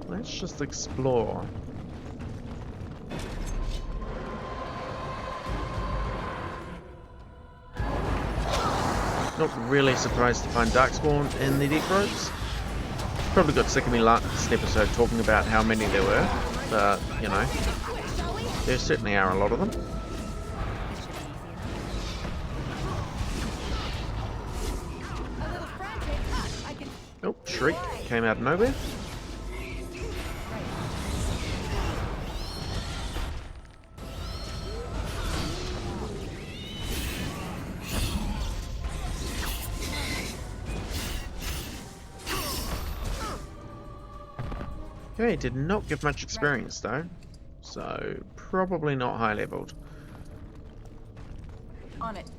Let's just explore. Not really surprised to find Darkspawn in the deep roads. Probably got sick of me last episode talking about how many there were, but, you know, there certainly are a lot of them. Oh, Shriek came out of nowhere. Okay, did not give much experience though, so probably not high leveled. On it.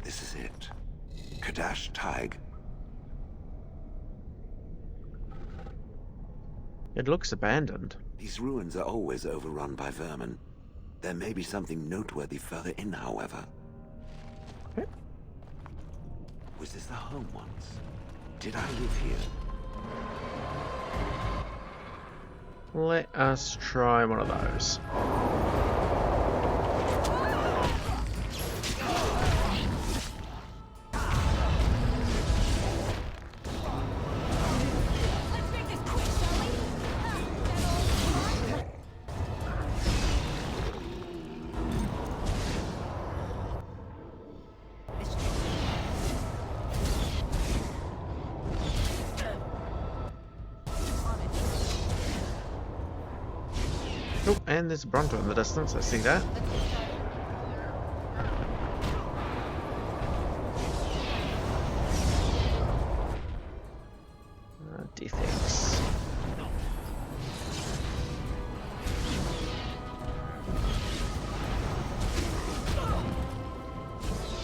This is it. Kadash Taig. It looks abandoned. These ruins are always overrun by vermin. There may be something noteworthy further in, however. Okay. Was this the home once? Did I live here? Let us try one of those. Oh, and there's a Bronto in the distance, I see that. Death X.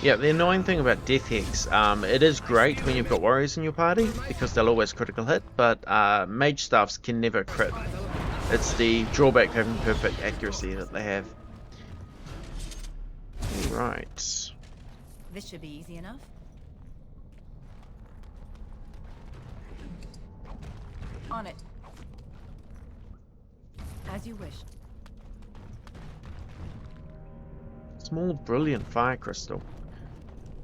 Yeah, the annoying thing about Death Hex, it is great when you've got warriors in your party, because they'll always critical hit, but mage staffs can never crit. It's the drawback of having perfect accuracy that they have. Right. This should be easy enough. On it. As you wish. Small brilliant fire crystal.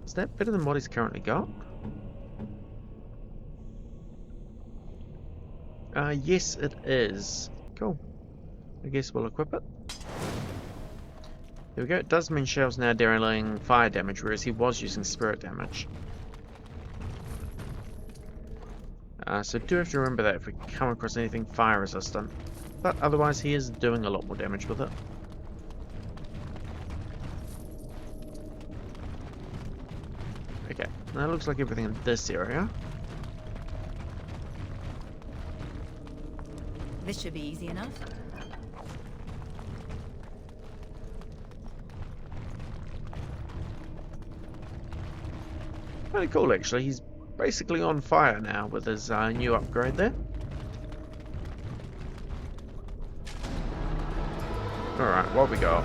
Is that better than what he's currently got? Yes it is. Cool. I guess we'll equip it. There we go. It does mean Shell's now dealing fire damage, whereas he was using spirit damage. So do have to remember that if we come across anything fire resistant. But otherwise he is doing a lot more damage with it. Okay, that looks like everything in this area. This should be easy enough. Pretty cool actually, he's basically on fire now with his new upgrade there. Alright, what we got?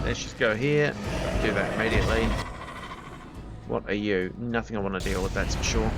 Let's just go here, do that immediately. What are you? Nothing I want to deal with, that's for sure.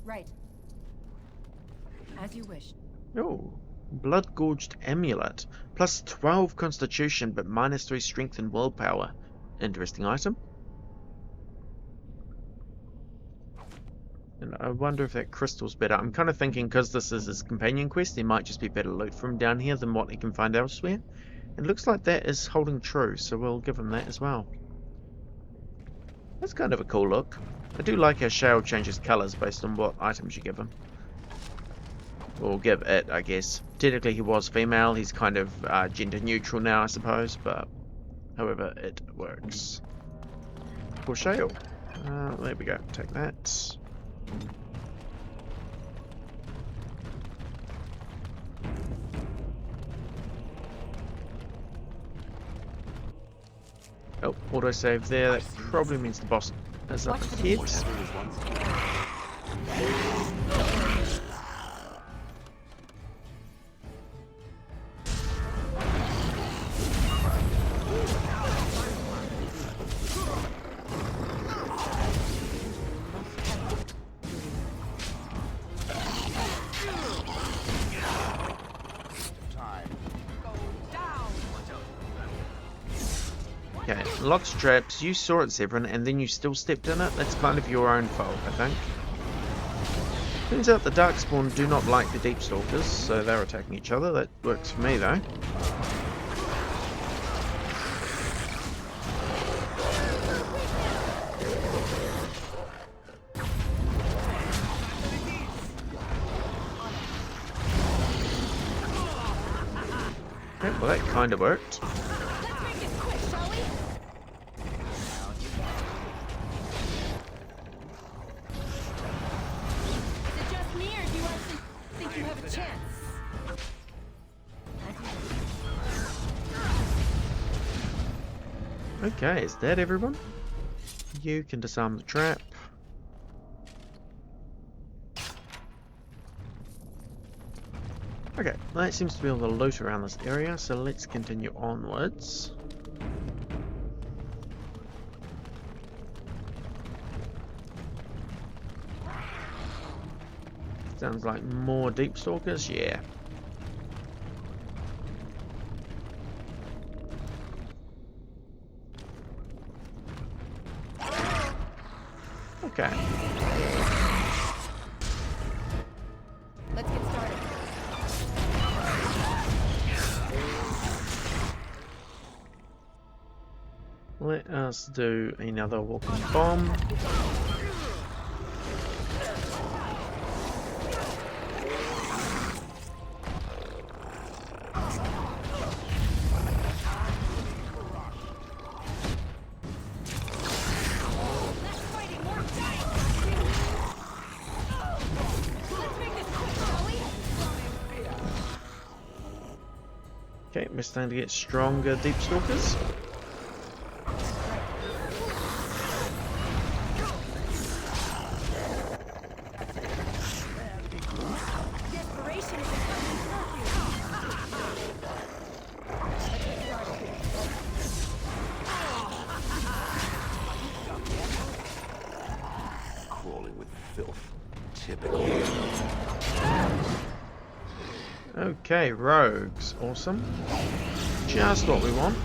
Right. As you wish. Oh, Blood Gorged Amulet. Plus 12 Constitution, but minus 3 Strength and Willpower. Interesting item. And I wonder if that crystal's better. I'm kind of thinking because this is his companion quest, there might just be better loot from down here than what he can find elsewhere. It looks like that is holding true, so we'll give him that as well. That's kind of a cool look. I do like how Shale changes colours based on what items you give him. Or give it, I guess. Technically he was female, he's kind of gender neutral now I suppose, but however it works. For Shale. There we go, take that. Oh, autosave there, that probably means the boss is up ahead. Okay, lots of traps. You saw it, Severin, and then you still stepped in it. That's kind of your own fault, I think. Turns out the Darkspawn do not like the Deepstalkers, so they're attacking each other. That works for me, though. Okay, well, that kind of worked. Okay, is that everyone? You can disarm the trap. Okay, that seems to be all the loot around this area, so let's continue onwards. Sounds like more Deepstalkers, yeah. Okay. Let's get started. Let us do another walking bomb. Okay, we're starting to get stronger Deepstalkers. Crawling with filth. Typical. Okay, rogues. Awesome. Just what we want.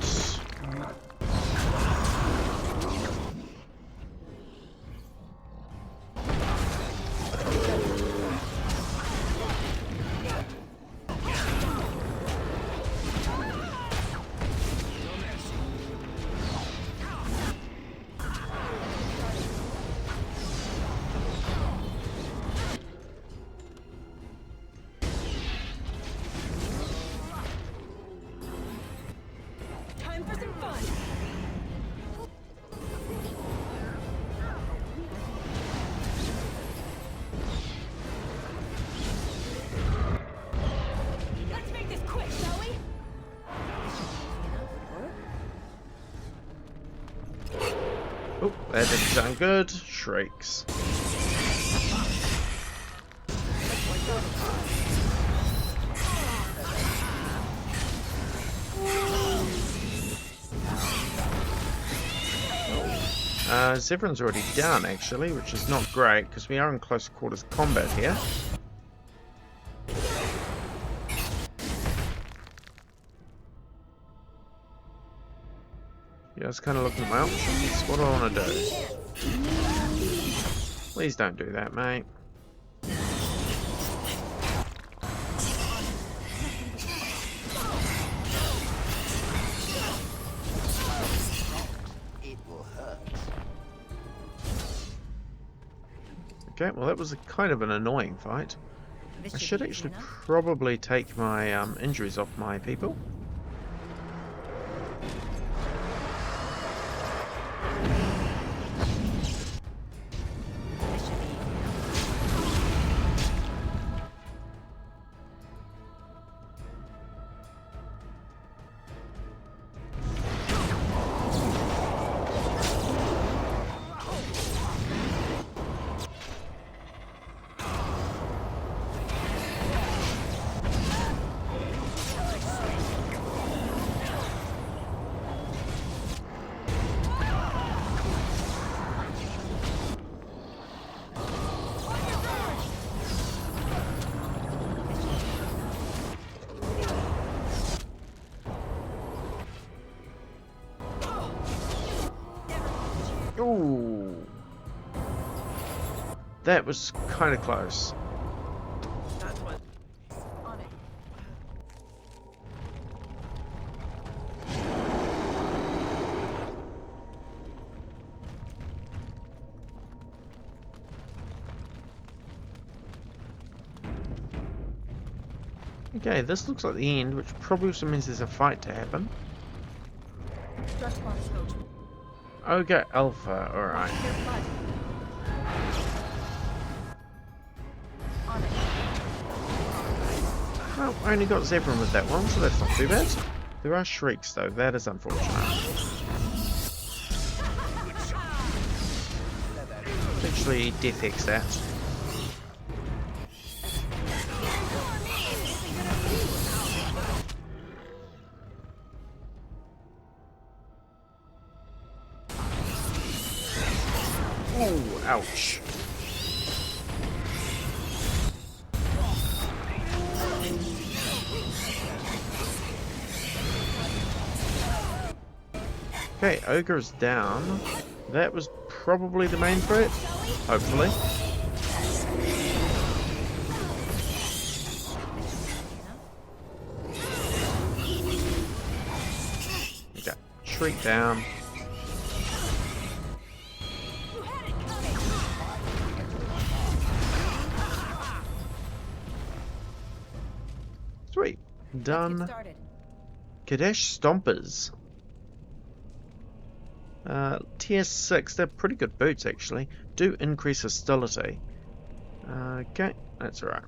Oh, that didn't sound good. Shrieks. Zevran's already down, actually, which is not great, because we are in close quarters combat here. Yeah, I was kind of looking at my options. What do I want to do? Please don't do that, mate. Okay, well that was a kind of an annoying fight. I should actually probably take my injuries off my people. That was kind of close. That's what. On it. Okay, this looks like the end, which probably also means there's a fight to happen. Trust box, coach. Okay, Alpha, alright. Watch their blood. On it. Well, I only got Zevran with that one, so that's not too bad. There are shrieks though, that is unfortunate. Actually, Death Hex that. Oh, ouch. Okay, Ogre's down. That was probably the main threat. Hopefully. Okay, Shriek down. Sweet. Done. Kadesh Stompers. Tier 6, they're pretty good boots actually. Do increase hostility. Okay, that's alright.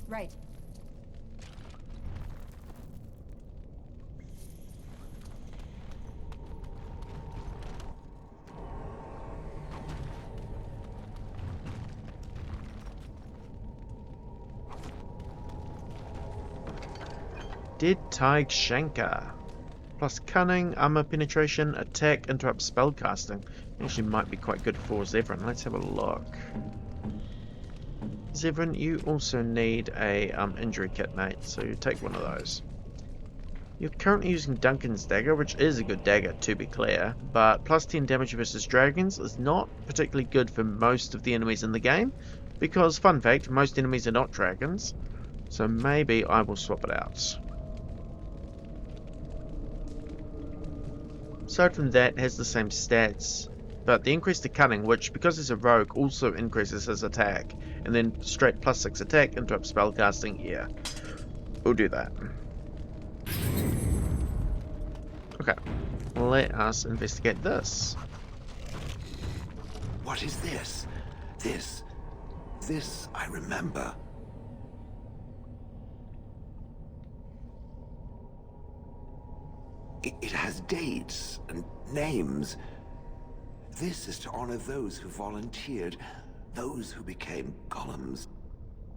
Right. Dead Tig Shanker. Plus cunning, armor penetration, attack, interrupt spellcasting. Actually might be quite good for Zevran. Let's have a look. Zevran, you also need a injury kit, mate, so you take one of those. You're currently using Duncan's dagger, which is a good dagger to be clear, but plus 10 damage versus dragons is not particularly good for most of the enemies in the game, because, fun fact, most enemies are not dragons, so maybe I will swap it out. Aside from that, it has the same stats, but the increase to cunning, which because it's a rogue also increases his attack, and then straight plus 6 attack, interrupt spellcasting, yeah, we'll do that. Okay, let us investigate this. What is this? This I remember. It has dates and names. This is to honor those who volunteered, those who became golems.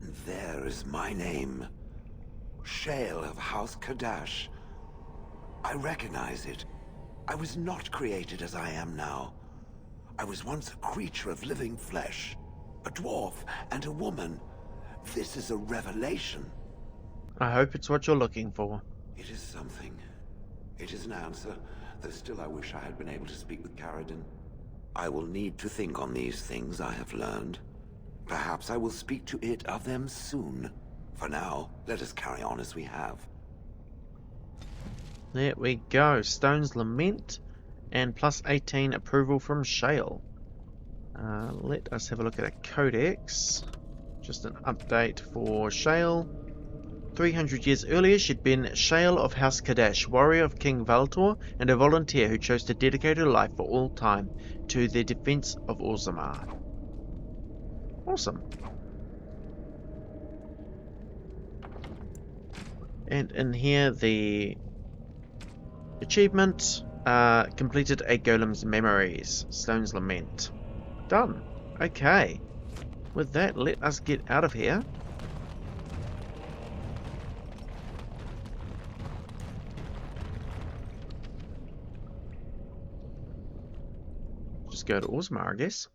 And there is my name. Shale of House Kadash. I recognize it. I was not created as I am now. I was once a creature of living flesh, a dwarf and a woman. This is a revelation. I hope it's what you're looking for. It is something. It is an answer, though still I wish I had been able to speak with Caridin. I will need to think on these things I have learned. Perhaps I will speak to it of them soon. For now, let us carry on as we have. There we go. Stone's Lament and plus 18 approval from Shale. Let us have a look at a codex. Just an update for Shale. 300 years earlier, she'd been Shale of House Kadash, warrior of King Valtor, and a volunteer who chose to dedicate her life for all time to the defense of Orzammar. Awesome. And in here, the achievement, completed a Golem's Memories, Stone's Lament. Done. Okay. With that, let us get out of here. Just go to Orzammar, I guess.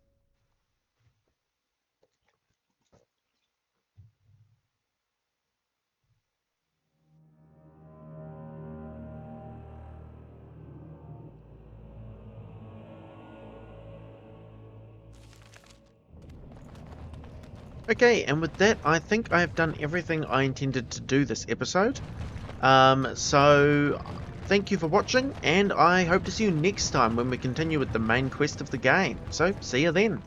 Okay, and with that, I think I have done everything I intended to do this episode. So, thank you for watching, and I hope to see you next time when we continue with the main quest of the game. So, see you then.